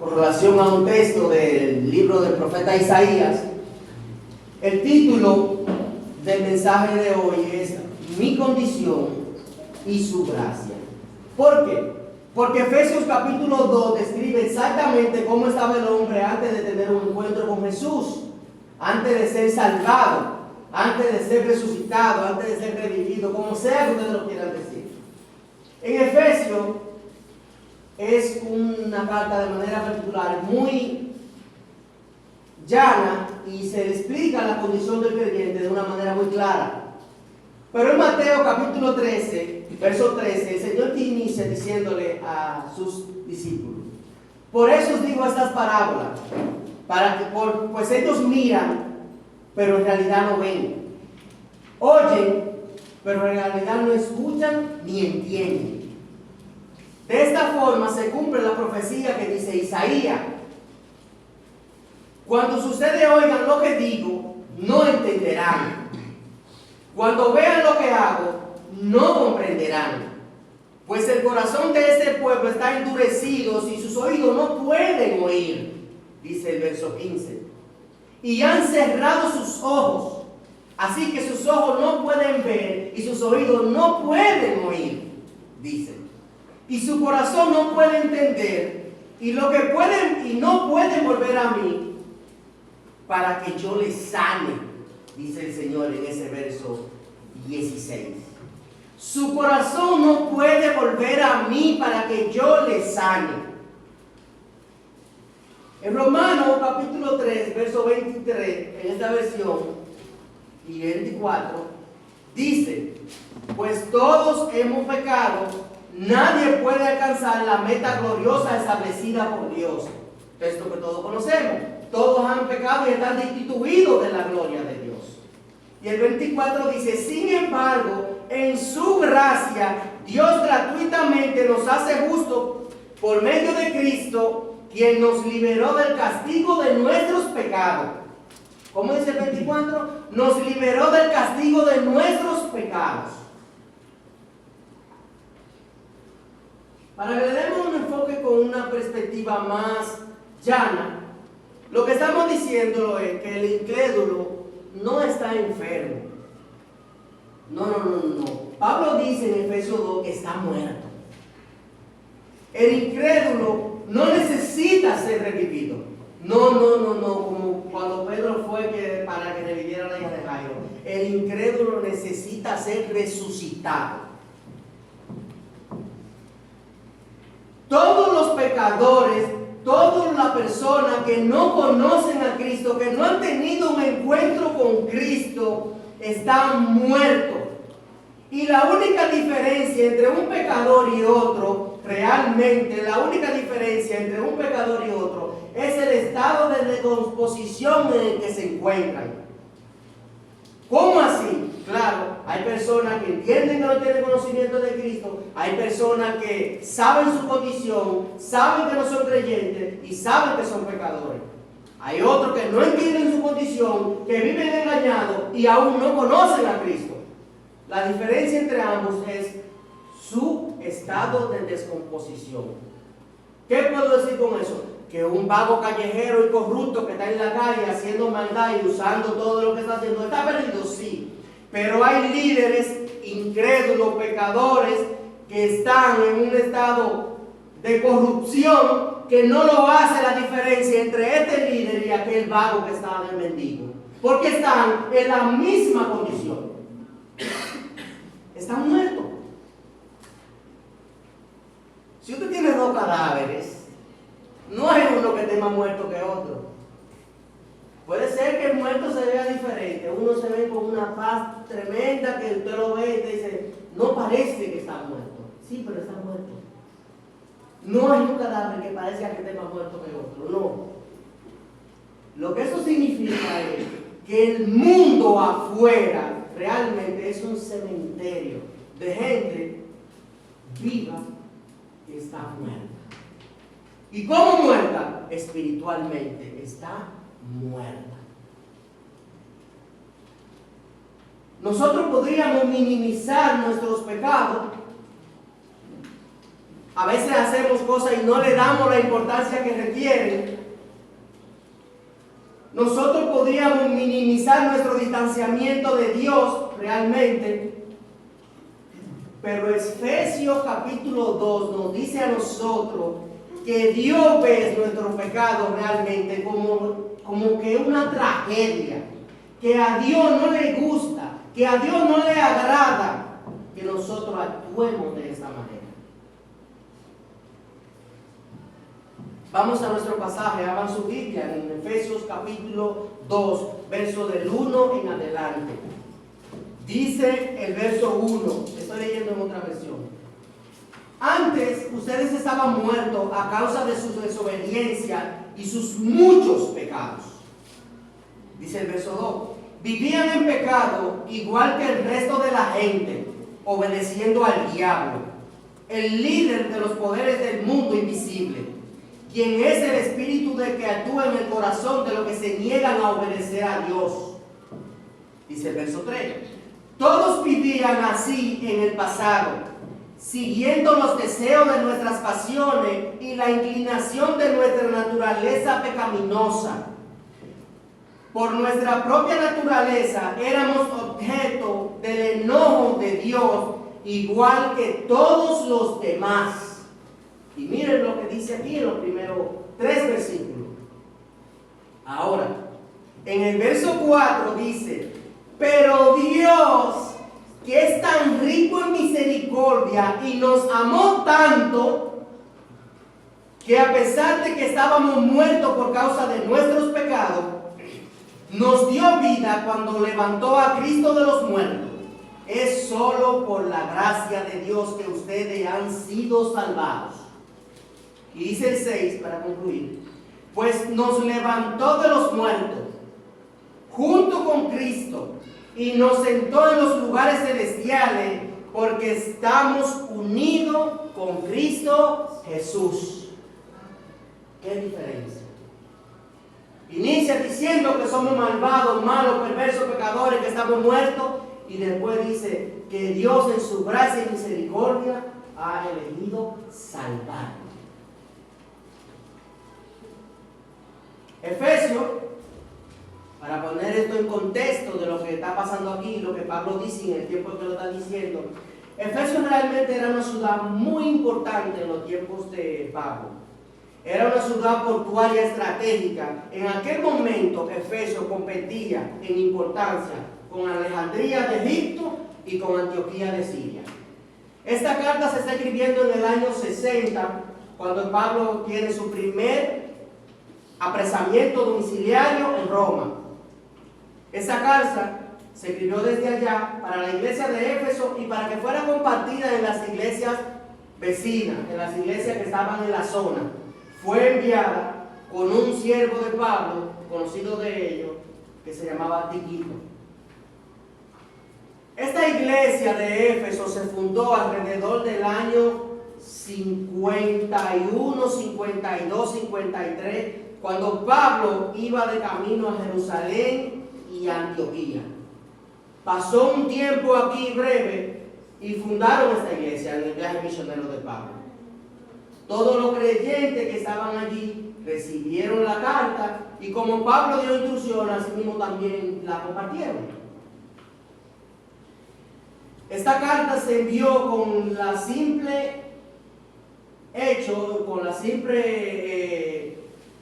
con relación a un texto del libro del profeta Isaías. El título del mensaje de hoy es Mi condición y su gracia. ¿Por qué? Porque Efesios capítulo 2 describe exactamente cómo estaba el hombre antes de tener un encuentro con Jesús, antes de ser salvado, antes de ser resucitado, antes de ser revivido, como sea que ustedes lo quieran decir. En Efesios es una carta de manera particular muy llana y se le explica la condición del creyente de una manera muy clara. Pero en Mateo capítulo 13, verso 13, el Señor inicia diciéndole a sus discípulos: por eso os digo estas parábolas, pues ellos miran, pero en realidad no ven. Oyen, pero en realidad no escuchan ni entienden. De esta forma se cumple la profecía que dice Isaías: cuando ustedes oigan lo que digo, no entenderán. Cuando vean lo que hago, no comprenderán. Pues el corazón de este pueblo está endurecido y sus oídos no pueden oír, dice el verso 15. Y han cerrado sus ojos, así que sus ojos no pueden ver y sus oídos no pueden oír, dice. Y su corazón no puede entender, y lo que pueden y no pueden volver a mí para que yo les sane, dice el Señor en ese verso 16. Su corazón no puede volver a mí para que yo les sane. En Romanos capítulo 3, verso 23, en esta versión, y 24, dice: pues todos hemos pecado, nadie puede alcanzar la meta gloriosa establecida por Dios. Esto que todos conocemos. Todos han pecado y están destituidos de la gloria de Dios. Y el 24 dice: sin embargo, en su gracia, Dios gratuitamente nos hace justos por medio de Cristo, quien nos liberó del castigo de nuestros pecados. ¿Cómo dice el 24? Nos liberó del castigo de nuestros pecados. Para que le demos un enfoque con una perspectiva más llana, lo que estamos diciendo es que el incrédulo no está enfermo. No. Pablo dice en Efesios 2 que está muerto. El incrédulo no necesita ser revivido. No, como cuando Pedro fue para que reviviera la hija de Jairo. El incrédulo necesita ser resucitado. Todos los pecadores, todas las personas que no conocen a Cristo, que no han tenido un encuentro con Cristo, están muertos. Y la única diferencia entre un pecador y otro, realmente la única diferencia entre un pecador y otro, es el estado de descomposición en el que se encuentran. ¿Cómo así? Claro, hay personas que entienden que no tienen conocimiento de Cristo, hay personas que saben su condición, saben que no son creyentes y saben que son pecadores. Hay otros que no entienden su condición, que viven engañados y aún no conocen a Cristo. La diferencia entre ambos es su estado de descomposición. ¿Qué puedo decir con eso? Que un vago callejero y corrupto que está en la calle haciendo maldad y usando todo lo que está haciendo, ¿está perdido? Sí. Pero hay líderes incrédulos, pecadores, que están en un estado de corrupción que no lo hace la diferencia entre este líder y aquel vago que está en el mendigo. Porque están en la misma condición. Están muertos. Si usted tiene dos cadáveres, no hay uno que esté más muerto que otro. Puede ser que el muerto se vea diferente. Uno se ve con una paz tremenda que usted lo ve y te dice, no parece que está muerto. Sí, pero está muerto. No hay un cadáver que parezca que esté más muerto que otro. No. Lo que eso significa es que el mundo afuera realmente es un cementerio de gente viva que está muerta. ¿Y cómo muerta? Espiritualmente está muerta. Nosotros podríamos minimizar nuestros pecados a veces hacemos cosas y no le damos la importancia que requieren, nosotros podríamos minimizar nuestro distanciamiento de Dios realmente. Pero Efesios capítulo 2 nos dice a nosotros que Dios ve nuestro pecado realmente como que una tragedia, que a Dios no le gusta, que a Dios no le agrada que nosotros actuemos de esta manera. Vamos a nuestro pasaje, abran su Biblia en Efesios capítulo 2, verso del 1 en adelante. Dice el verso 1, estoy leyendo en otra versión. Antes ustedes estaban muertos a causa de su desobediencia y sus muchos pecados. Dice el verso 2. Vivían en pecado igual que el resto de la gente, obedeciendo al diablo, el líder de los poderes del mundo invisible, quien es el espíritu de que actúa en el corazón de los que se niegan a obedecer a Dios. Dice el verso 3. Todos vivían así en el pasado, siguiendo los deseos de nuestras pasiones y la inclinación de nuestra naturaleza pecaminosa. Por nuestra propia naturaleza éramos objeto del enojo de Dios, igual que todos los demás. Y miren lo que dice aquí en los primeros 3 versículos. Ahora, en el verso 4 dice: pero Dios, que es tan rico en misericordia y nos amó tanto, que a pesar de que estábamos muertos por causa de nuestros pecados, nos dio vida cuando levantó a Cristo de los muertos. Es solo por la gracia de Dios que ustedes han sido salvados. Y dice el 6 para concluir: pues nos levantó de los muertos junto con Cristo y nos sentó en los lugares celestiales, porque estamos unidos con Cristo Jesús. ¿Qué diferencia? Inicia diciendo que somos malvados, malos, perversos, pecadores, que estamos muertos, y después dice que Dios en su gracia y misericordia ha elegido salvarnos. Efesios, para poner esto en contexto de lo que está pasando aquí, lo que Pablo dice en el tiempo que lo está diciendo, Efesios realmente era una ciudad muy importante en los tiempos de Pablo. Era una ciudad portuaria estratégica. En aquel momento Efesios competía en importancia con Alejandría de Egipto y con Antioquía de Siria. Esta carta se está escribiendo en el año 60, cuando Pablo tiene su primer apresamiento domiciliario en Roma. Esa carta se escribió desde allá para la iglesia de Éfeso y para que fuera compartida en las iglesias vecinas, en las iglesias que estaban en la zona. Fue enviada con un siervo de Pablo, conocido de ellos, que se llamaba Tíquico. Esta iglesia de Éfeso se fundó alrededor del año 51, 52, 53, cuando Pablo iba de camino a Jerusalén y a Antioquía. Pasó un tiempo aquí breve y fundaron esta iglesia en el viaje misionero de Pablo. Todos los creyentes que estaban allí recibieron la carta y como Pablo dio instrucciones, así mismo también la compartieron. Esta carta se envió con la simple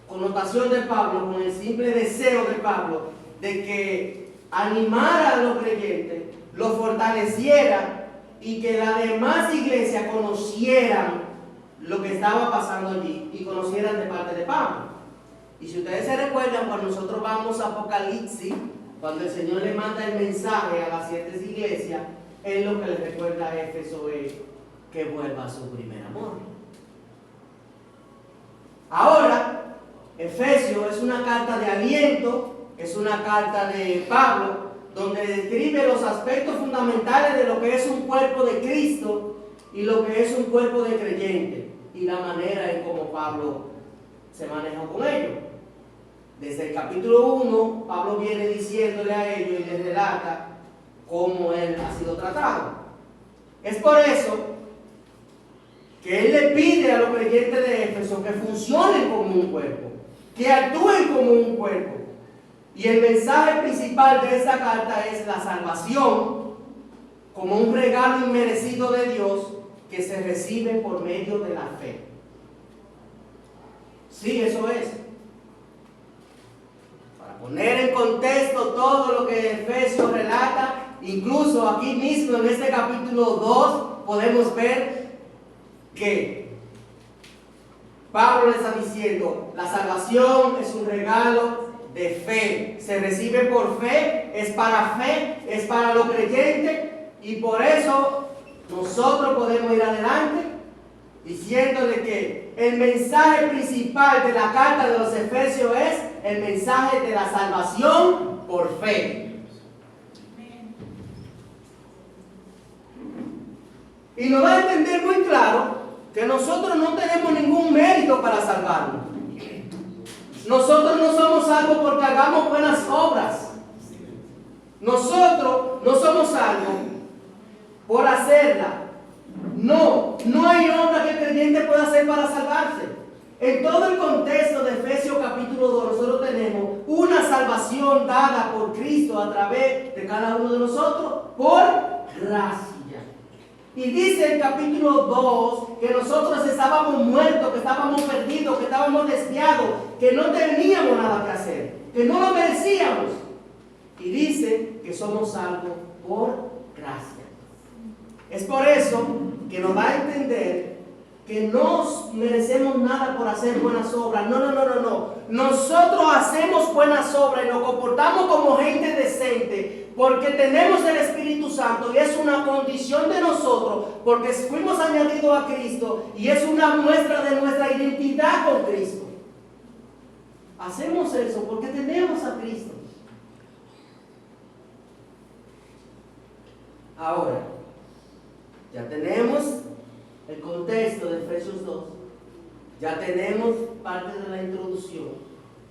connotación de Pablo, con el simple deseo de Pablo de que animara a los creyentes, los fortaleciera y que las demás iglesias conocieran lo que estaba pasando allí y conocieran de parte de Pablo. Y si ustedes se recuerdan, cuando nosotros vamos a Apocalipsis, cuando el Señor le manda el mensaje a las 7 iglesias, Él lo que le recuerda a Éfeso es que vuelva a su primer amor. Ahora, Efesios es una carta de aliento, es una carta de Pablo, donde describe los aspectos fundamentales de lo que es un cuerpo de Cristo y lo que es un cuerpo de creyente, y la manera en cómo Pablo se manejó con ellos. Desde el capítulo 1, Pablo viene diciéndole a ellos y les relata cómo él ha sido tratado. Es por eso que él le pide a los creyentes de Éfeso que funcionen como un cuerpo, que actúen como un cuerpo. Y el mensaje principal de esta carta es la salvación como un regalo inmerecido de Dios que se recibe por medio de la fe. Sí, eso es. Para poner en contexto todo lo que Efesios relata, incluso aquí mismo en este capítulo 2 podemos ver que Pablo le está diciendo, la salvación es un regalo de fe, se recibe por fe, es para los creyentes, y por eso nosotros podemos ir adelante diciéndole que el mensaje principal de la carta de los Efesios es el mensaje de la salvación por fe. Y nos va a entender muy claro que nosotros no tenemos ningún mérito para salvarnos. Nosotros no somos salvos porque hagamos buenas obras. Nosotros no somos salvos por hacerla. No hay obra que el creyente pueda hacer para salvarse. En todo el contexto de Efesios capítulo 2, nosotros tenemos una salvación dada por Cristo a través de cada uno de nosotros por gracia. Y dice el capítulo 2 que nosotros estábamos muertos, que estábamos perdidos, que estábamos desviados, que no teníamos nada que hacer, que no lo merecíamos. Y dice que somos salvos por gracia. Es por eso que nos da a entender que no merecemos nada por hacer buenas obras. No. Nosotros hacemos buenas obras y nos comportamos como gente decente porque tenemos el Espíritu Santo y es una condición de nosotros porque fuimos añadidos a Cristo y es una muestra de nuestra identidad con Cristo. Hacemos eso porque tenemos a Cristo. Ahora, ya tenemos el contexto de Efesios 2. Ya tenemos parte de la introducción.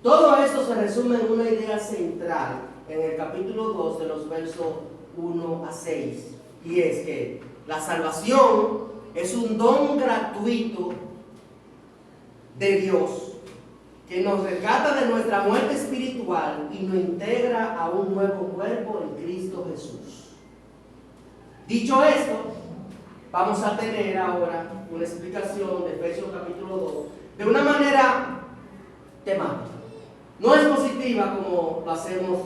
Todo esto se resume en una idea central en el capítulo 2 de los versos 1 a 6. Y es que la salvación es un don gratuito de Dios que nos rescata de nuestra muerte espiritual y nos integra a un nuevo cuerpo en Cristo Jesús. Dicho esto, vamos a tener ahora una explicación de Efesios capítulo 2 de una manera temática. No es positiva como lo hacemos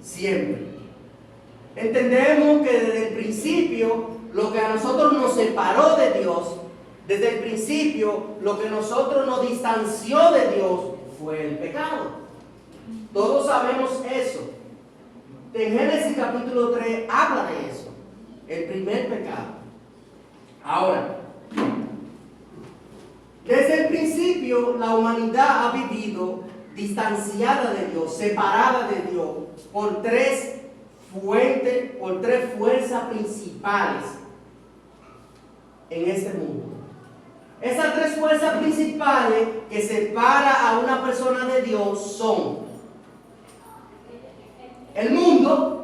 siempre. Entendemos que desde el principio lo que a nosotros nos separó de Dios, desde el principio lo que a nosotros nos distanció de Dios fue el pecado. Todos sabemos eso. En Génesis capítulo 3 habla de eso. El primer pecado. Ahora, desde el principio la humanidad ha vivido distanciada de Dios, separada de Dios, por tres fuerzas principales en este mundo. Esas tres fuerzas principales que separan a una persona de Dios son el mundo.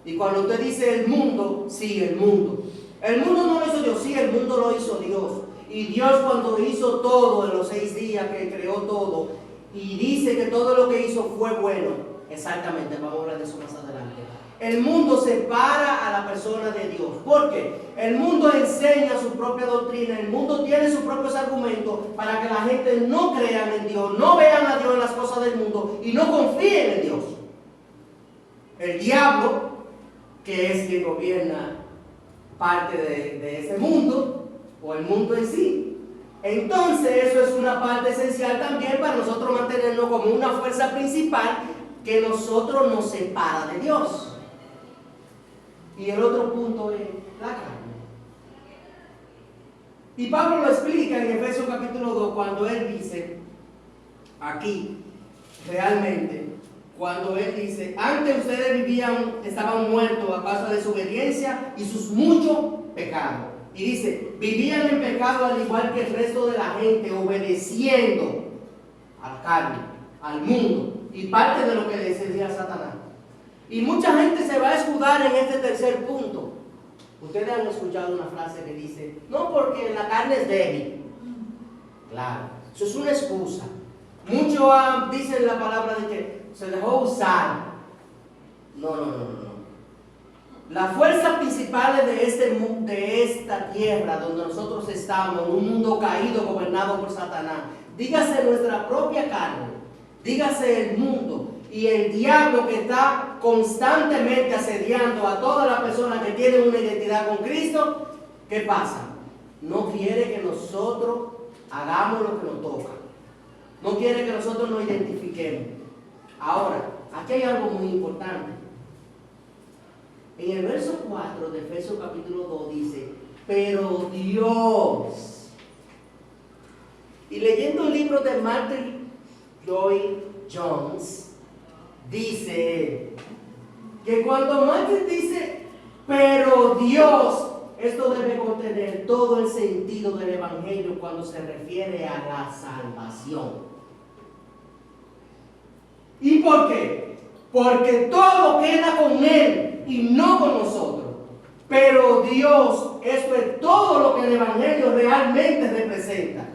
Y cuando usted dice el mundo, sí, el mundo. El mundo no lo hizo Dios, sí, el mundo lo hizo Dios. Y Dios cuando hizo todo en los 6 días que creó todo, y dice que todo lo que hizo fue bueno, exactamente, vamos a hablar de eso más adelante. El mundo separa a la persona de Dios. ¿Por qué? El mundo enseña su propia doctrina, el mundo tiene sus propios argumentos para que la gente no crea en Dios, no vean a Dios en las cosas del mundo y no confíen en Dios. El diablo, que es quien gobierna parte de ese mundo, o el mundo en sí. Entonces eso es una parte esencial también para nosotros mantenernos como una fuerza principal que nosotros nos separa de Dios. Y el otro punto es la carne. Y Pablo lo explica en Efesios capítulo 2 cuando él dice, aquí, realmente, cuando él dice, antes ustedes estaban muertos a causa de su obediencia y sus muchos pecados. Y dice, vivían en pecado al igual que el resto de la gente, obedeciendo a la carne, al mundo, y parte de lo que decía Satanás. Y mucha gente se va a escudar en este tercer punto. Ustedes han escuchado una frase que dice, no, porque la carne es débil. Claro, eso es una excusa. Muchos dicen la palabra de que se dejó usar. No. Las fuerzas principales de esta tierra donde nosotros estamos, en un mundo caído, gobernado por Satanás, dígase nuestra propia carne, dígase el mundo y el diablo que está constantemente asediando a todas las personas que tienen una identidad con Cristo. ¿Qué pasa? No quiere que nosotros hagamos lo que nos toca. No quiere que nosotros nos identifiquemos. Ahora, aquí hay algo muy importante. En el verso 4 de Efesios capítulo 2 dice, pero Dios. Y leyendo el libro de Martin Lloyd-Jones, dice que cuando Martin dice, pero Dios, esto debe contener todo el sentido del Evangelio cuando se refiere a la salvación. ¿Y por qué? Porque todo queda con Él y no con nosotros. Pero Dios, esto es todo lo que el Evangelio realmente representa.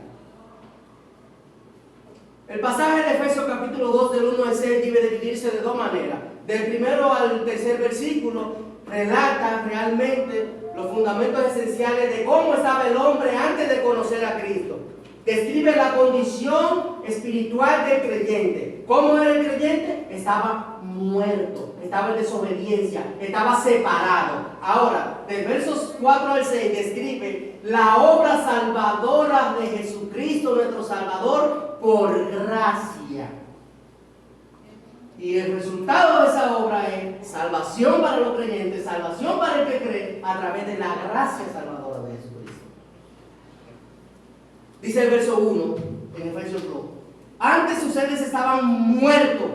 El pasaje de Efesios capítulo 2 del 1 al 6 debe dividirse de dos maneras. Del primero al tercer versículo relata realmente los fundamentos esenciales de cómo estaba el hombre antes de conocer a Cristo. Describe la condición espiritual del creyente. ¿Cómo era el creyente? Estaba muerto, estaba en desobediencia, estaba separado. Ahora, del versos 4 al 6 describe la obra salvadora de Jesucristo, nuestro Salvador, por gracia. Y el resultado de esa obra es salvación para los creyentes, salvación para el que cree, a través de la gracia salvadora de Jesucristo. Dice el verso 1 en Efesios 2. Antes ustedes estaban muertos,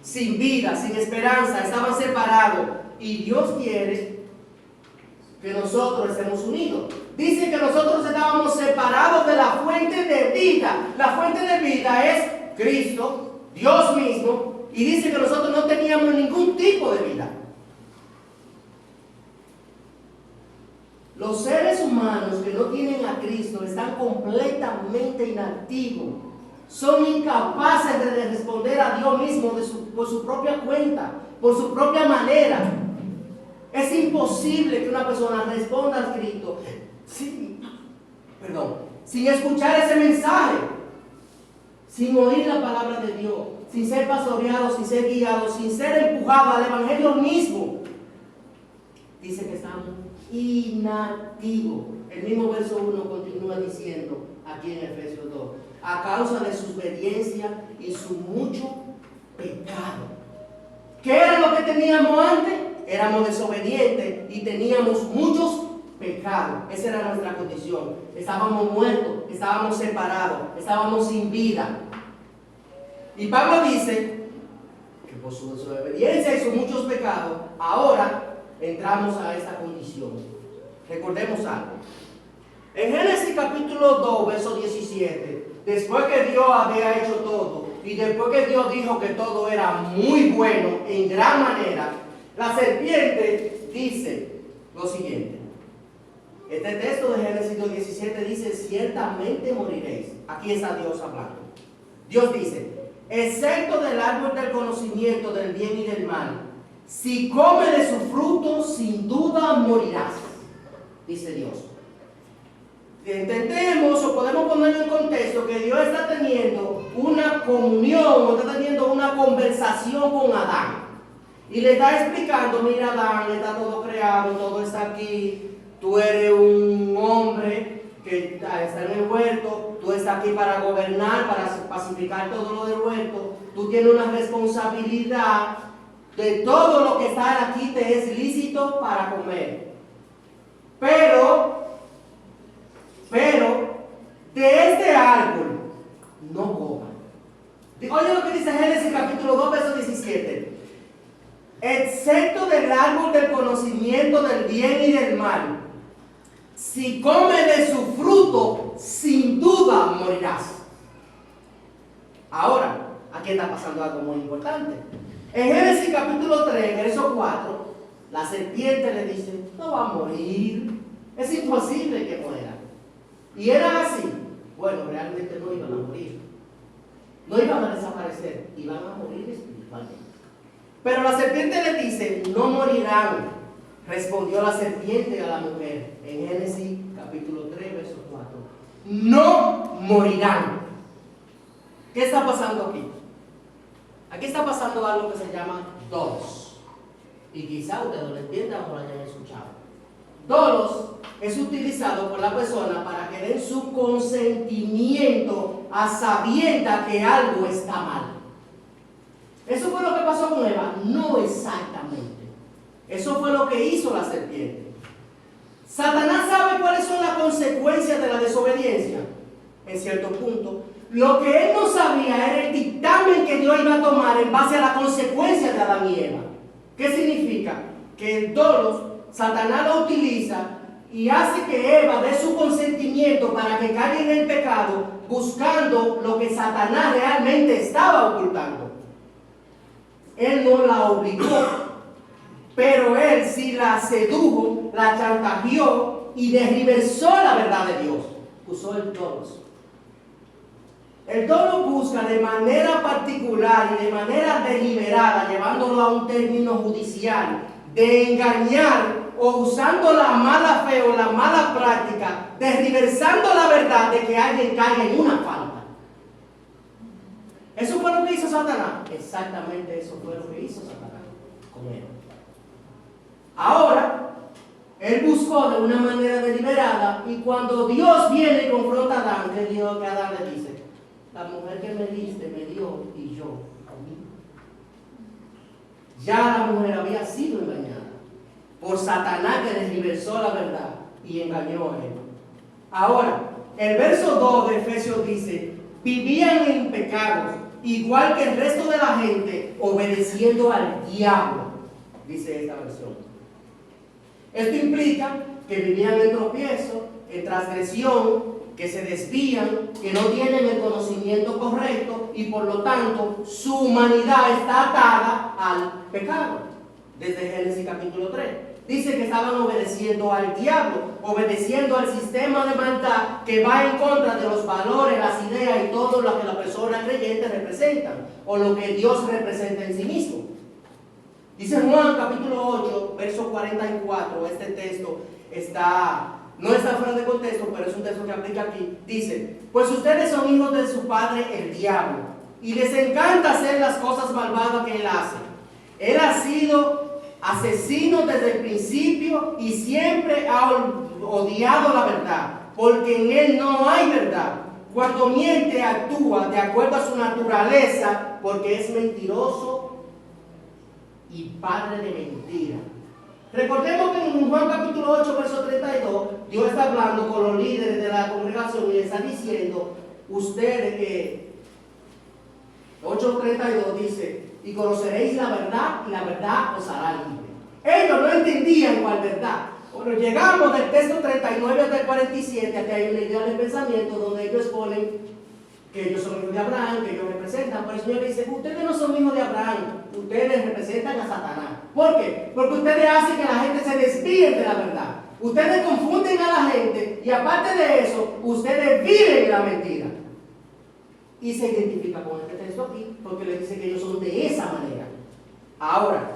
sin vida, sin esperanza, estaban separados. Y Dios quiere que nosotros estemos unidos. Dice que nosotros estábamos separados de la fuente de vida. La fuente de vida es Cristo, Dios mismo. Y dice que nosotros no teníamos ningún tipo de vida. Los seres humanos que no tienen a Cristo están completamente inactivos. Son incapaces de responder a Dios mismo por su propia cuenta, por su propia manera. Es imposible que una persona responda a Cristo sin escuchar ese mensaje, sin oír la palabra de Dios, sin ser pastoreado, sin ser guiado, sin ser empujado al Evangelio mismo. Dice que estamos inactivos. El mismo verso 1 continúa diciendo aquí en Efesios 2, a causa de su obediencia y su mucho pecado. ¿Qué era lo que teníamos antes? Éramos desobedientes y teníamos muchos pecados. Esa era nuestra condición. Estábamos muertos, estábamos separados, estábamos sin vida. Y Pablo dice que por su desobediencia y sus muchos pecados, ahora entramos a esta condición. Recordemos algo. En Génesis capítulo 2, verso 17, después que Dios había hecho todo, y después que Dios dijo que todo era muy bueno, en gran manera, la serpiente dice lo siguiente. Este texto de Génesis 2, 17 dice, ciertamente moriréis. Aquí está Dios hablando. Dios dice, excepto del árbol del conocimiento del bien y del mal, si comes de su fruto, sin duda morirás, dice Dios. Entendemos o podemos ponerlo en contexto que Dios está teniendo una comunión, o está teniendo una conversación con Adán. Y le está explicando, mira Adán, está todo creado, todo está aquí, tú eres un hombre que está en el huerto, tú estás aquí para gobernar, para pacificar todo lo del huerto, tú tienes una responsabilidad de todo lo que está aquí, te es lícito para comer. Pero de este árbol no coman. Oye lo que dice Génesis capítulo 2, verso 17. Excepto del árbol del conocimiento del bien y del mal, si comes de su fruto, sin duda morirás. Ahora, aquí está pasando algo muy importante. En Génesis capítulo 3, verso 4, La serpiente le dice, no va a morir, es imposible que muera. Y era así. Bueno, realmente no iban a morir, no iban a desaparecer, iban a morir espiritualmente. Pero la serpiente le dice, no morirán. Respondió la serpiente a la mujer en Génesis capítulo 3, verso 4. No morirán. ¿Qué está pasando aquí? Aquí está pasando algo que se llama dolos. Y quizá ustedes lo entiendan o lo hayan escuchado. Dolos es utilizado por la persona para que den su consentimiento a sabiendas que algo está mal. ¿Eso fue lo que pasó con Eva? No exactamente. Eso fue lo que hizo la serpiente. Satanás sabe cuáles son las consecuencias de la desobediencia. En cierto punto, lo que él no sabía era el dictamen que Dios iba a tomar en base a las consecuencias de Adán y Eva. ¿Qué significa? Que el dolos, Satanás lo utiliza y hace que Eva dé su consentimiento para que caiga en el pecado, buscando lo que Satanás realmente estaba ocultando. Él no la obligó, pero él sí la sedujo, la chantajeó y derriversó la verdad de Dios. Usó el dolos. El dolo busca de manera particular y de manera deliberada, llevándolo a un término judicial, de engañar o usando la mala fe o la mala práctica, derriversando la verdad de que alguien caiga en una falta. ¿Eso fue lo que hizo Satanás? Exactamente eso fue lo que hizo Satanás con él. Ahora, él buscó de una manera deliberada y cuando Dios viene y confronta a Adán, él dijo que Adán le dice, la mujer que me diste me dio y yo comí. Ya la mujer había sido engañada por Satanás que desriversó la verdad y engañó a él. Ahora, el verso 2 de Efesios dice, vivían en pecados, igual que el resto de la gente, obedeciendo al diablo, dice esta versión. Esto implica que vivían en tropiezo, en transgresión, que se desvían, que no tienen el conocimiento correcto y por lo tanto su humanidad está atada al pecado. Desde Génesis capítulo 3. Dice que estaban obedeciendo al diablo, obedeciendo al sistema de maldad que va en contra de los valores, las ideas y todo lo que la persona creyente representa o lo que Dios representa en sí mismo. Dice Juan capítulo 8, verso 44, este texto no está fuera de contexto, pero es un texto que aplica aquí. Dice, pues ustedes son hijos de su padre el diablo, y les encanta hacer las cosas malvadas que él hace. Él ha sido asesino desde el principio y siempre ha odiado la verdad, porque en él no hay verdad. Cuando miente, actúa de acuerdo a su naturaleza, porque es mentiroso y padre de mentira. Recordemos que en Juan capítulo 8, verso 32, Dios está hablando con los líderes de la congregación y le está diciendo, ustedes, 8:32 dice, y conoceréis la verdad y la verdad os hará libre. Ellos no entendían cuál verdad. Cuando llegamos del texto 39 hasta el 47, aquí hay una idea del pensamiento donde ellos ponen que ellos son hijos de Abraham, que ellos representan, pero el Señor dice, ustedes no son hijos de Abraham, ustedes representan a Satanás. ¿Por qué? Porque ustedes hacen que la gente se desvíe de la verdad. Ustedes confunden a la gente y aparte de eso, ustedes viven en la mentira. Y se identifica con este texto aquí, porque le dice que ellos son de esa manera. Ahora,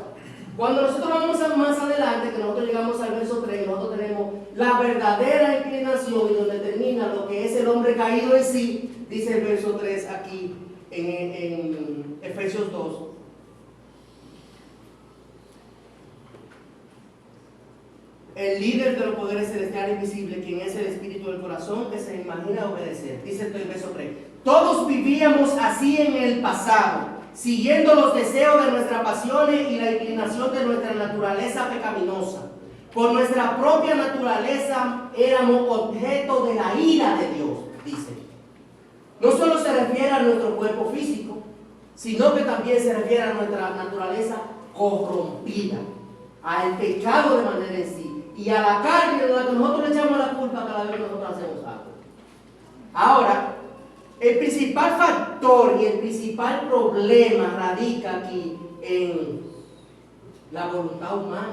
cuando nosotros vamos más adelante, que nosotros llegamos al verso 3, nosotros tenemos la verdadera inclinación y donde termina lo que es el hombre caído en sí. Dice el verso 3 aquí en Efesios 2. El líder de los poderes celestiales invisibles, quien es el espíritu del corazón que se imagina obedecer. Dice el verso 3. Todos vivíamos así en el pasado, siguiendo los deseos de nuestras pasiones y la inclinación de nuestra naturaleza pecaminosa. Por nuestra propia naturaleza éramos objeto de la ira de Dios, dice. No solo se refiere a nuestro cuerpo físico, sino que también se refiere a nuestra naturaleza corrompida, al pecado de manera en sí, y a la carne de la que nosotros le echamos la culpa cada vez que nosotros hacemos algo. Ahora, el principal factor y el principal problema radica aquí en la voluntad humana.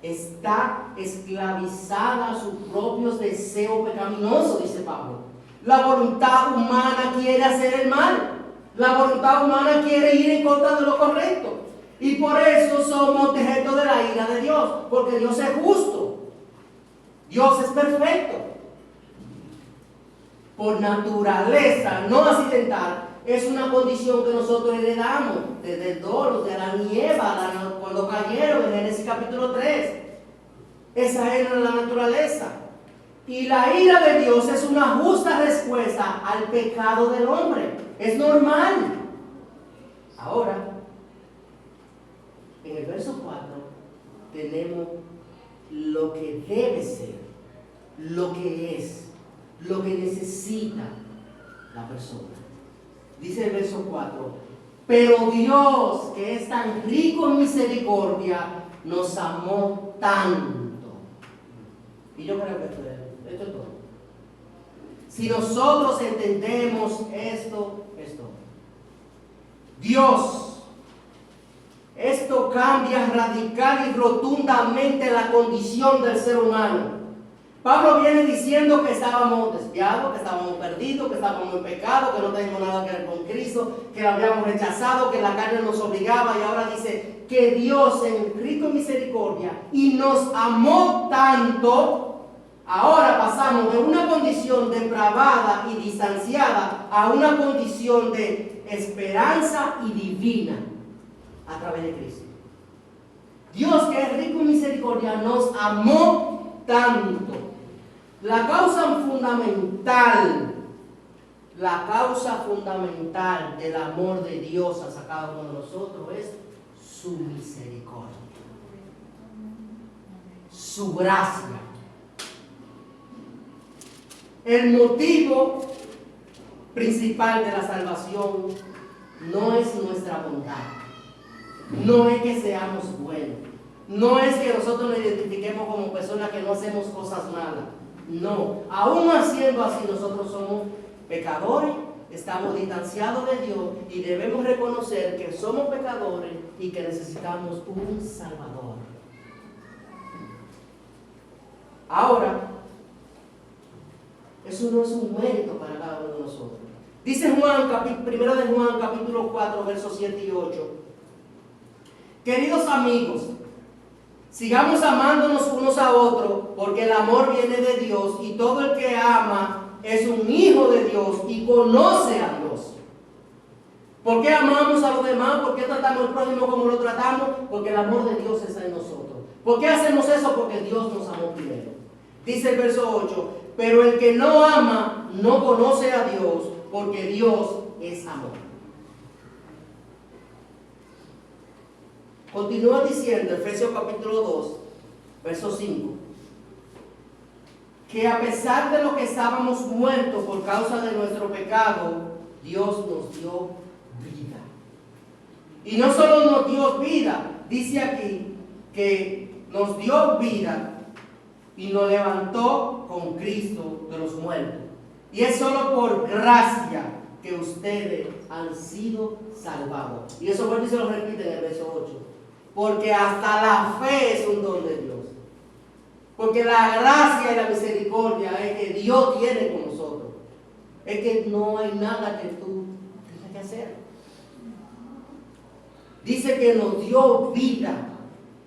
está esclavizada a sus propios deseos pecaminosos, dice Pablo. La voluntad humana quiere hacer el mal. La voluntad humana quiere ir en contra de lo correcto. Y por eso somos objeto de la ira de Dios, porque Dios es justo. Dios es perfecto. Por naturaleza no accidental, es una condición que nosotros heredamos desde el dolo de Adán y Eva, cuando cayeron en Génesis capítulo 3. Esa era la naturaleza. Y la ira de Dios es una justa respuesta al pecado del hombre. Es normal. Ahora, en el verso 4 tenemos lo que debe ser, lo que es, lo que necesita la persona. Dice el verso 4, pero Dios, que es tan rico en misericordia, nos amó tanto. Y yo creo que esto es todo. Si nosotros entendemos esto, esto cambia radical y rotundamente la condición del ser humano. Pablo viene diciendo que estábamos desviados, que estábamos perdidos, que estábamos en pecado, que no teníamos nada que ver con Cristo, que lo habíamos rechazado, que la carne nos obligaba, y ahora dice que Dios en rico en misericordia y nos amó tanto. Ahora pasamos de una condición depravada y distanciada a una condición de esperanza y divina a través de Cristo. Dios, que es rico en misericordia, nos amó tanto. La causa fundamental del amor de Dios hacia cada uno de nosotros es su misericordia, su gracia. El motivo principal de la salvación no es nuestra bondad, no es que seamos buenos, no es que nosotros nos identifiquemos como personas que no hacemos cosas malas. No, aún haciendo así, nosotros somos pecadores, estamos distanciados de Dios y debemos reconocer que somos pecadores y que necesitamos un Salvador. Ahora, eso no es un mérito para cada uno de nosotros. Dice Juan, primero de Juan, capítulo 4, versos 7 y 8. Queridos amigos, sigamos amándonos unos a otros, porque el amor viene de Dios, y todo el que ama es un hijo de Dios y conoce a Dios. ¿Por qué amamos a los demás? ¿Por qué tratamos al prójimo como lo tratamos? Porque el amor de Dios está en nosotros. ¿Por qué hacemos eso? Porque Dios nos amó primero. Dice el verso 8, pero el que no ama no conoce a Dios, porque Dios es amor. Continúa diciendo, Efesios capítulo 2, verso 5, que a pesar de lo que estábamos muertos por causa de nuestro pecado, Dios nos dio vida. Y no solo nos dio vida, dice aquí que nos dio vida y nos levantó con Cristo de los muertos. Y es solo por gracia que ustedes han sido salvados. Y eso vuelve y se lo repite en el verso 8. Porque hasta la fe es un don de Dios. Porque la gracia y la misericordia es que Dios tiene con nosotros. Es que no hay nada que tú tengas que hacer. Dice que nos dio vida.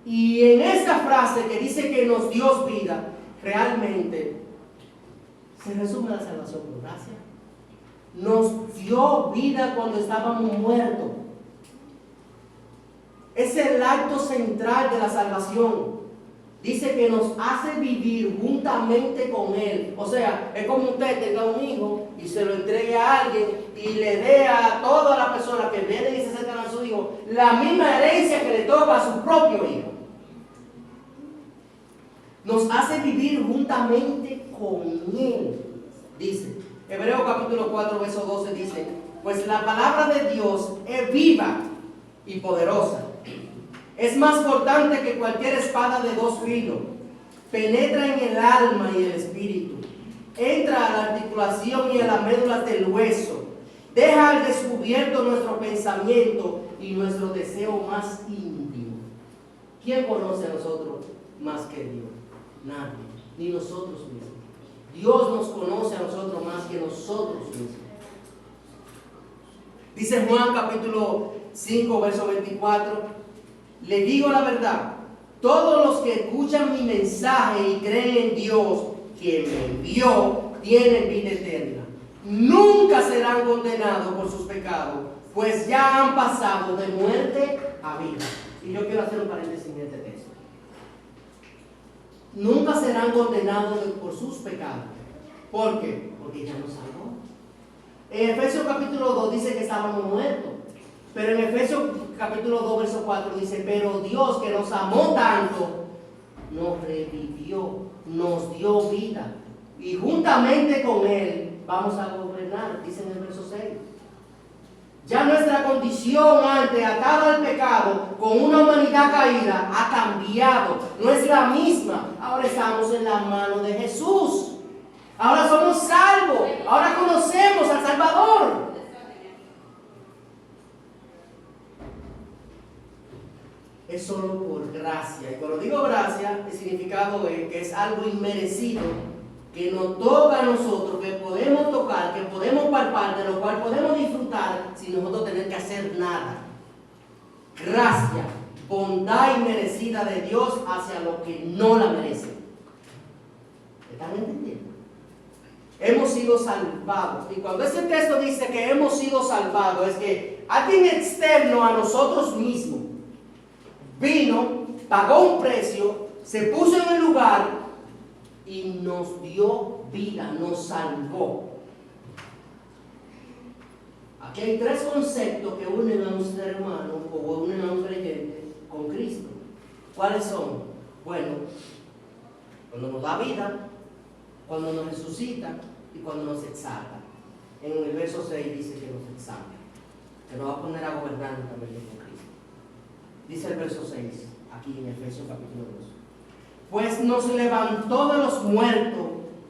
Y en esa frase que dice que nos dio vida, realmente se resume la salvación por gracia. Nos dio vida cuando estábamos muertos. Es el acto central de la salvación. Dice que nos hace vivir juntamente con Él. O sea, es como usted tenga un hijo y se lo entregue a alguien y le dé a todas las personas que vienen y se acercan a su hijo la misma herencia que le toca a su propio hijo. Nos hace vivir juntamente con Él. Dice, Hebreos capítulo 4, verso 12 dice, pues la palabra de Dios es viva y poderosa. Es más cortante que cualquier espada de dos filos. Penetra en el alma y el espíritu. Entra a la articulación y a las médulas del hueso. Deja al descubierto nuestro pensamiento y nuestro deseo más íntimo. ¿Quién conoce a nosotros más que Dios? Nadie, ni nosotros mismos. Dios nos conoce a nosotros más que nosotros mismos. Dice Juan capítulo 5, verso 24, le digo la verdad, todos los que escuchan mi mensaje y creen en Dios, quien me envió, tienen vida eterna. Nunca serán condenados por sus pecados, pues ya han pasado de muerte a vida. Y yo quiero hacer un paréntesis en este texto. Nunca serán condenados por sus pecados. ¿Por qué? Porque ya nos salvó. En Efesios capítulo 2 dice que estábamos muertos. Pero en Efesios capítulo 2, verso 4 dice, pero Dios que nos amó tanto, nos revivió, nos dio vida. Y juntamente con Él vamos a gobernar, dice en el verso 6. Ya nuestra condición antes, atada al pecado, con una humanidad caída, ha cambiado. No es la misma. Ahora estamos en la mano de Jesús. Ahora somos salvos. Ahora conocemos al Salvador. Es solo por gracia. Y cuando digo gracia, el significado es que es algo inmerecido, que nos toca a nosotros, que podemos tocar, que podemos palpar, de lo cual podemos disfrutar sin nosotros tener que hacer nada. Gracia, bondad inmerecida de Dios hacia los que no la merecen. ¿Están entendiendo? Hemos sido salvados. Y cuando ese texto dice que hemos sido salvados, es que alguien externo a nosotros mismos vino, pagó un precio, se puso en el lugar y nos dio vida, nos salvó. Aquí hay tres conceptos que unen a un ser humano o unen a un creyente con Cristo. ¿Cuáles son? Bueno, cuando nos da vida, cuando nos resucita y cuando nos exalta. En el verso 6 dice que nos exalta, que nos va a poner a gobernar también con Cristo. Dice el verso 6, aquí en Efesios capítulo 2. Pues nos levantó de los muertos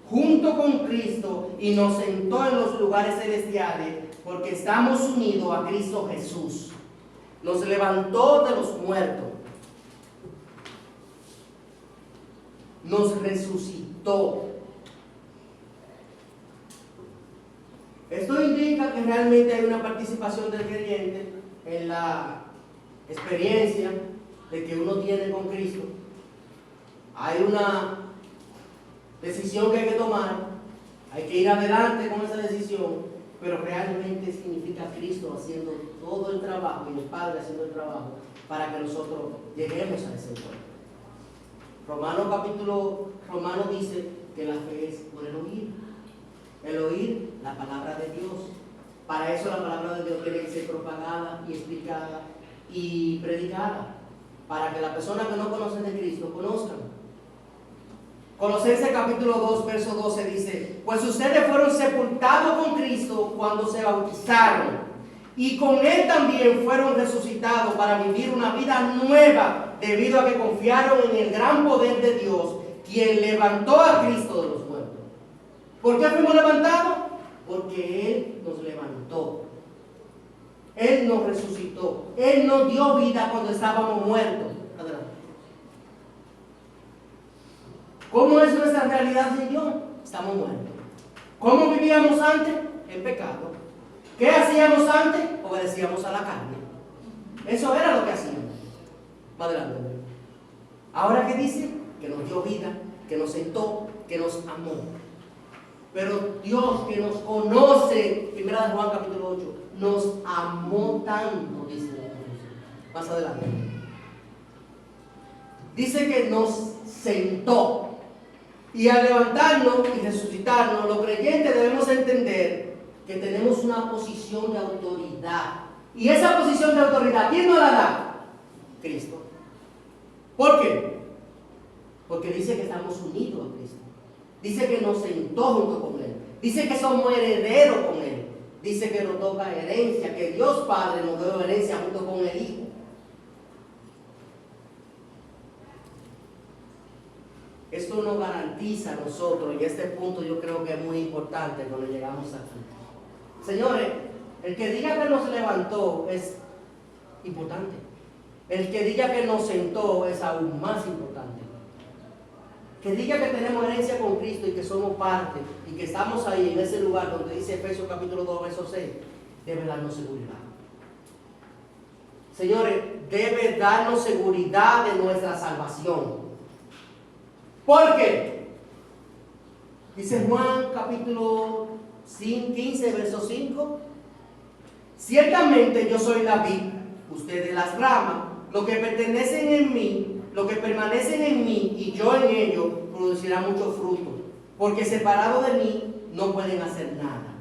junto con Cristo y nos sentó en los lugares celestiales porque estamos unidos a Cristo Jesús. Nos levantó de los muertos. Nos resucitó. Esto indica que realmente hay una participación del creyente en la experiencia de que uno tiene con Cristo. Hay una decisión que hay que tomar, hay que ir adelante con esa decisión, pero realmente significa Cristo haciendo todo el trabajo y el Padre haciendo el trabajo para que nosotros lleguemos a ese encuentro. Romano dice que la fe es por el oír la palabra de Dios. Para eso la palabra de Dios tiene que ser propagada y explicada y predicada, para que las personas que no conocen de Cristo conozcan. Colosenses capítulo 2, verso 12 dice, pues ustedes fueron sepultados con Cristo cuando se bautizaron, y con Él también fueron resucitados para vivir una vida nueva, debido a que confiaron en el gran poder de Dios, quien levantó a Cristo de los muertos. ¿Por qué fuimos levantados? Porque Él nos levantó. Él nos resucitó. Él nos dio vida cuando estábamos muertos. Adelante. ¿Cómo es nuestra realidad sin Dios? Estamos muertos. ¿Cómo vivíamos antes? En pecado. ¿Qué hacíamos antes? Obedecíamos a la carne. Eso era lo que hacíamos. Más adelante. Ahora, ¿qué dice? Que nos dio vida, que nos sentó, que nos amó. Pero Dios, que nos conoce, 1 Juan capítulo 8, nos amó tanto, dice más adelante. Dice que nos sentó. Y al levantarnos y resucitarnos, los creyentes debemos entender que tenemos una posición de autoridad. Y esa posición de autoridad, ¿quién nos la da? Cristo. ¿Por qué? Porque dice que estamos unidos a Cristo. Dice que nos sentó junto con Él. Dice que somos herederos con Él. Dice que nos toca herencia, que Dios Padre nos dio herencia junto con el Hijo. Esto nos garantiza a nosotros, y este punto yo creo que es muy importante cuando llegamos aquí. Señores, el que diga que nos levantó es importante. El que diga que nos sentó es aún más importante. que diga que tenemos herencia con Cristo y que somos parte y que estamos ahí en ese lugar donde dice Efesios capítulo 2, verso 6, debe darnos seguridad. Señores, debe darnos seguridad de nuestra salvación. ¿Por qué? Dice Juan capítulo 15, verso 5. Ciertamente yo soy la vid, ustedes las ramas, los que pertenecen en mí, los que permanecen en mí y yo en ellos, producirán mucho fruto, porque separados de mí no pueden hacer nada.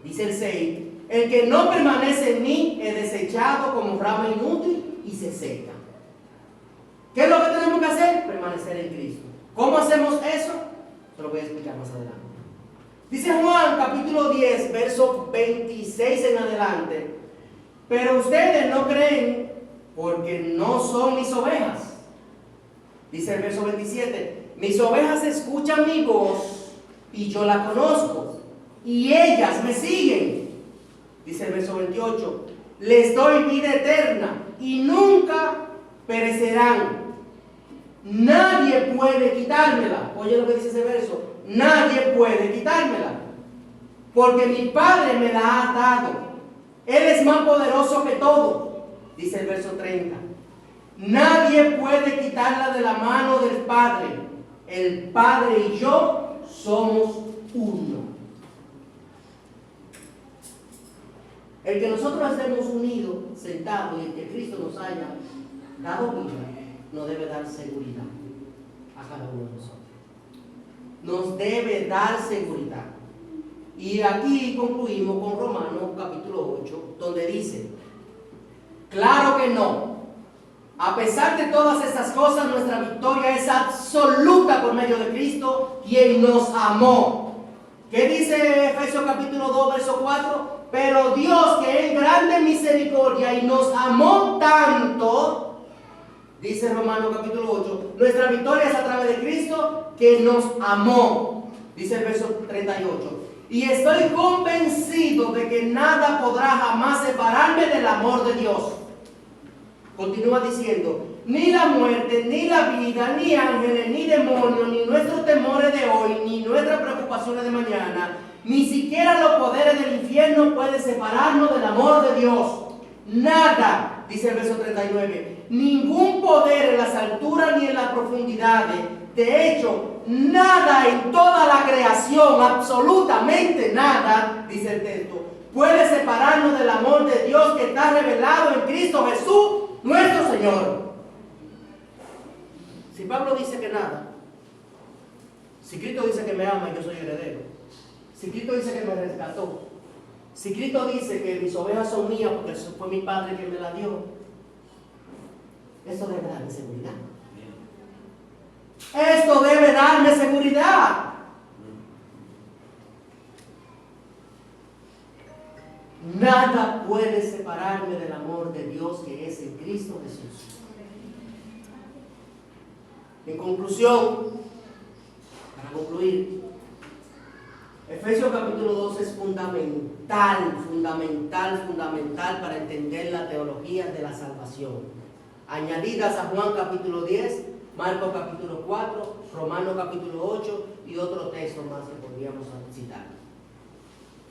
Dice el 6, el que no permanece en mí es desechado como rama inútil y se seca. ¿Qué es lo que tenemos que hacer? Permanecer en Cristo. ¿Cómo hacemos eso? Se lo voy a explicar más adelante. Dice Juan capítulo 10, verso 26 en adelante. Pero ustedes no creen porque no son mis ovejas. Dice el verso 27. Mis ovejas escuchan mi voz y yo la conozco y ellas me siguen. Dice el verso 28. Les doy vida eterna y nunca perecerán. Nadie puede quitármela. Oye lo que dice ese verso. Nadie puede quitármela, porque mi Padre me la ha dado. Él es más poderoso que todo. Dice el verso 30. Nadie puede quitarla de la mano del Padre. El Padre y yo somos uno. El que nosotros estemos unidos, sentados, y el que Cristo nos haya dado vida, nos debe dar seguridad a cada uno de nosotros. Nos debe dar seguridad. Y aquí concluimos con Romanos capítulo 8, donde dice, claro que no. A pesar de todas estas cosas, nuestra victoria es absoluta por medio de Cristo, quien nos amó. ¿Qué dice Efesios capítulo 2, verso 4? Pero Dios, que es grande en misericordia y nos amó tanto, dice Romanos capítulo 8, nuestra victoria es a través de Cristo que nos amó. Dice el verso 38. Y estoy convencido de que nada podrá jamás separarme del amor de Dios. Continúa diciendo, ni la muerte, ni la vida, ni ángeles, ni demonios, ni nuestros temores de hoy, ni nuestras preocupaciones de mañana, ni siquiera los poderes del infierno pueden separarnos del amor de Dios. Nada, dice el verso 39, ningún poder en las alturas ni en las profundidades. De hecho, nada en toda la creación, absolutamente nada, dice el texto, puede separarnos del amor de Dios que está revelado en Cristo Jesús, nuestro Señor. Si Pablo dice que nada, si Cristo dice que me ama y yo soy heredero, si Cristo dice que me rescató, si Cristo dice que mis ovejas son mías porque fue mi Padre que me la dio, eso debe darme seguridad. Esto debe darme seguridad. Nada puede separarme del amor de Dios que es en Cristo Jesús. En conclusión, para concluir, Efesios capítulo 2 es fundamental para entender la teología de la salvación. Añadidas a Juan capítulo 10, Marcos capítulo 4, Romanos capítulo 8 y otro texto más que podríamos citar.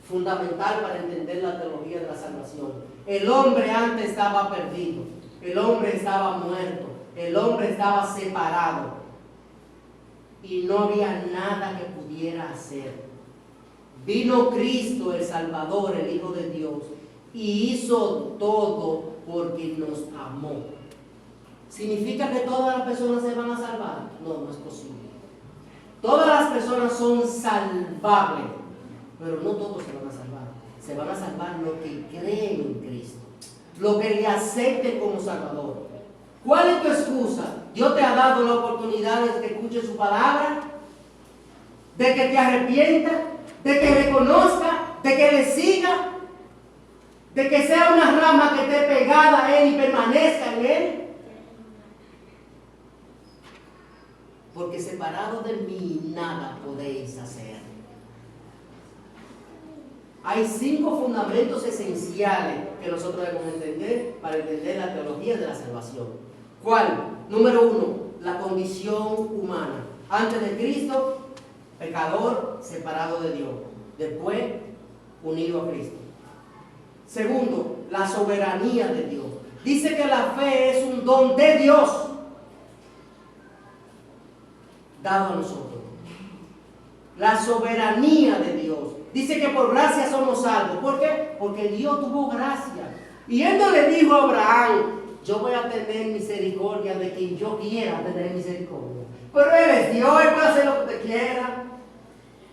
Fundamental para entender la teología de la salvación. El hombre antes estaba perdido, el hombre estaba muerto, el hombre estaba separado y no había nada que pudiera hacer. Vino Cristo el Salvador, el Hijo de Dios, y hizo todo porque nos amó. ¿Significa que todas las personas se van a salvar? No, no es posible. Todas las personas son salvables, pero no todos se van a salvar. Se van a salvar los que creen en Cristo, los que le acepten como Salvador. ¿Cuál es tu excusa? Dios te ha dado la oportunidad de que escuches su palabra, de que te arrepientas, de que reconozca, de que le siga, de que sea una rama que esté pegada a Él y permanezca en Él. Porque separado de mí nada podéis hacer. Hay 5 fundamentos esenciales que nosotros debemos entender para entender la teología de la salvación. ¿Cuál? Número 1, la condición humana. Antes de Cristo, pecador, separado de Dios. Después, unido a Cristo. Segundo, la soberanía de Dios. Dice que la fe es un don de Dios dado a nosotros. La soberanía de Dios. Dice que por gracia somos salvos. ¿Por qué? Porque Dios tuvo gracia. Y Él no le dijo a Abraham: yo voy a tener misericordia de quien yo quiera tener misericordia. Pero Él es Dios, Él puede hacer lo que usted quiera.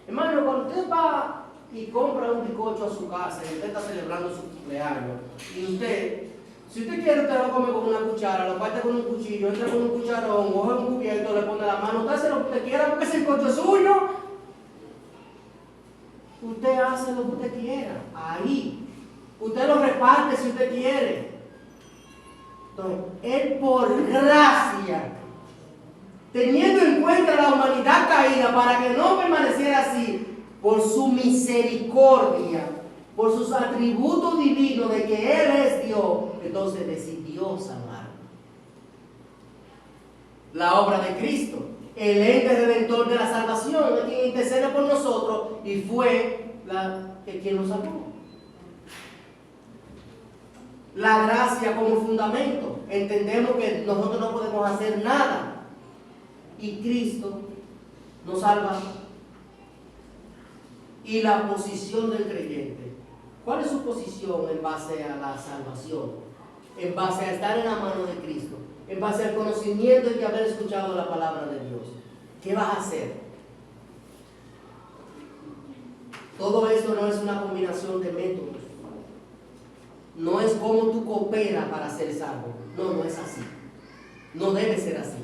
Hermano, cuando usted va y compra un bizcocho a su casa y usted está celebrando su cumpleaños, y usted, si usted quiere, usted lo come con una cuchara, lo parte con un cuchillo, entra con un cucharón, coge un cubierto, le pone la mano, usted hace lo que usted quiera porque ese bizcocho es suyo. Usted hace lo que usted quiera, ahí. Usted lo reparte si usted quiere. Entonces, Él por gracia, teniendo en cuenta la humanidad caída, para que no permaneciera así, por su misericordia, por sus atributos divinos de que Él es Dios, entonces decidió salvar. La obra de Cristo, el ente redentor de la salvación, es quien intercede por nosotros y fue quien nos salvó. La gracia como fundamento. Entendemos que nosotros no podemos hacer nada y Cristo nos salva. Y la posición del creyente. ¿Cuál es su posición en base a la salvación? En base a estar en la mano de Cristo, en base al conocimiento de haber escuchado la palabra de Dios. ¿Qué vas a hacer? Todo esto no es una combinación de métodos. No es como tú cooperas para ser salvo. No, no es así. No debe ser así.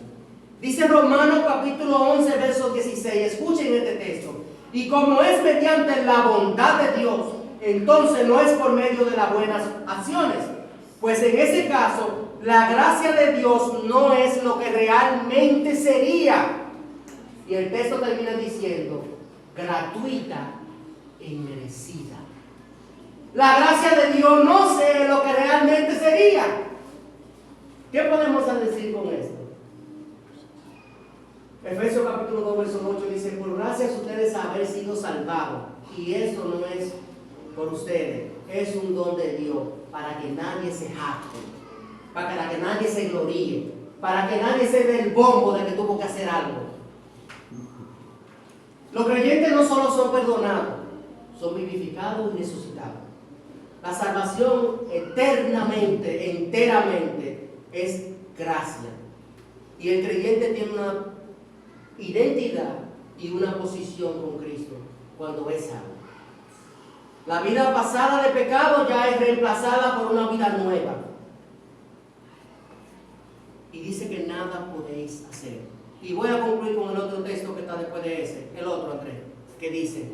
Dice Romanos capítulo 11, verso 16. Escuchen este texto. Y como es mediante la bondad de Dios, entonces no es por medio de las buenas acciones. Pues en ese caso, la gracia de Dios no es lo que realmente sería. Y el texto termina diciendo, gratuita e inmerecida. La gracia de Dios no sé lo que realmente sería. ¿Qué podemos decir con esto? Efesios capítulo 2, verso 8 dice: por gracias ustedes haber sido salvados. Y esto no es por ustedes, es un don de Dios, para que nadie se jacte, para que nadie se gloríe, para que nadie se dé el bombo de que tuvo que hacer algo. Los creyentes no solo son perdonados, son vivificados y resucitados. La salvación eternamente, enteramente, es gracia. Y el creyente tiene una identidad y una posición con Cristo cuando es salvo. La vida pasada de pecado ya es reemplazada por una vida nueva. Y dice que nada podéis hacer. Y voy a concluir con el otro texto que está después de ese, el otro Andrés, que dice,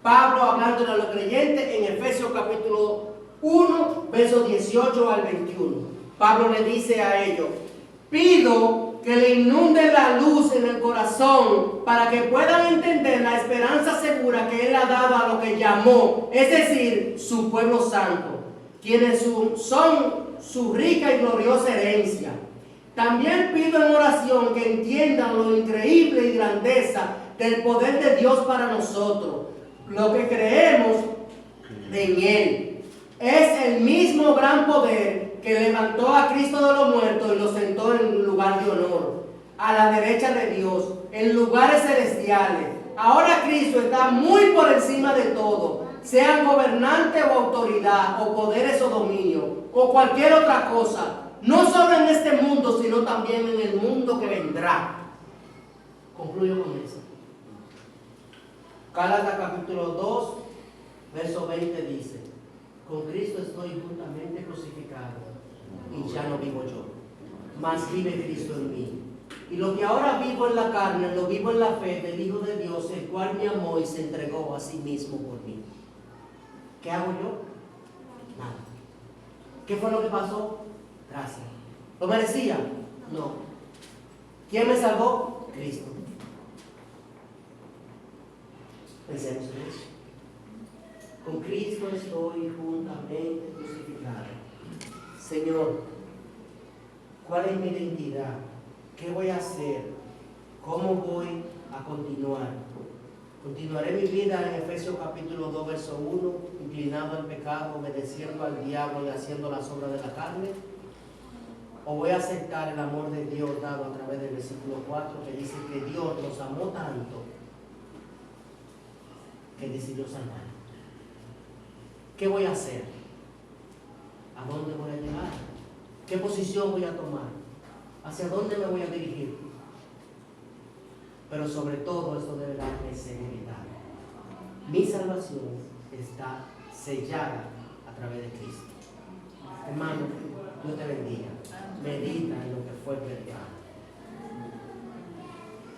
Pablo hablando a los creyentes en Efesios capítulo 1, versos 18 al 21. Pablo le dice a ellos: pido que le inunde la luz en el corazón para que puedan entender la esperanza segura que Él ha dado a lo que llamó, es decir, su pueblo santo, quienes son su rica y gloriosa herencia. También pido en oración que entiendan lo increíble y grandeza del poder de Dios para nosotros, lo que creemos en Él. Es el mismo gran poder que levantó a Cristo de los muertos y lo sentó en lugar de honor, a la derecha de Dios, en lugares celestiales. Ahora Cristo está muy por encima de todo, sean gobernante o autoridad, o poderes o dominio, o cualquier otra cosa, no solo en este mundo, sino también en el mundo que vendrá. Concluyo con eso. Gálatas capítulo 2, verso 20 dice: con Cristo estoy juntamente crucificado, y ya no vivo yo, mas vive Cristo en mí. Y lo que ahora vivo en la carne, lo vivo en la fe del Hijo de Dios, el cual me amó y se entregó a sí mismo por mí. ¿Qué hago yo? Nada. ¿Qué fue lo que pasó? Gracias. ¿Lo merecía? No. ¿Quién me salvó? Cristo. Pensemos en eso. Con Cristo estoy juntamente crucificado. Señor, ¿cuál es mi identidad? ¿Qué voy a hacer? ¿Cómo voy a continuar? ¿Continuaré mi vida en Efesios capítulo 2, verso 1, inclinado al pecado, obedeciendo al diablo y haciendo las obras de la carne? ¿O voy a aceptar el amor de Dios dado a través del versículo 4, que dice que Dios nos amó tanto que decidió salvar? ¿Qué voy a hacer? ¿A dónde voy a llegar? ¿Qué posición voy a tomar? ¿Hacia dónde me voy a dirigir? Pero sobre todo esto debe darme seguridad. Mi salvación está sellada a través de Cristo. Hermano, Dios te bendiga. Medita en lo que fue predicado.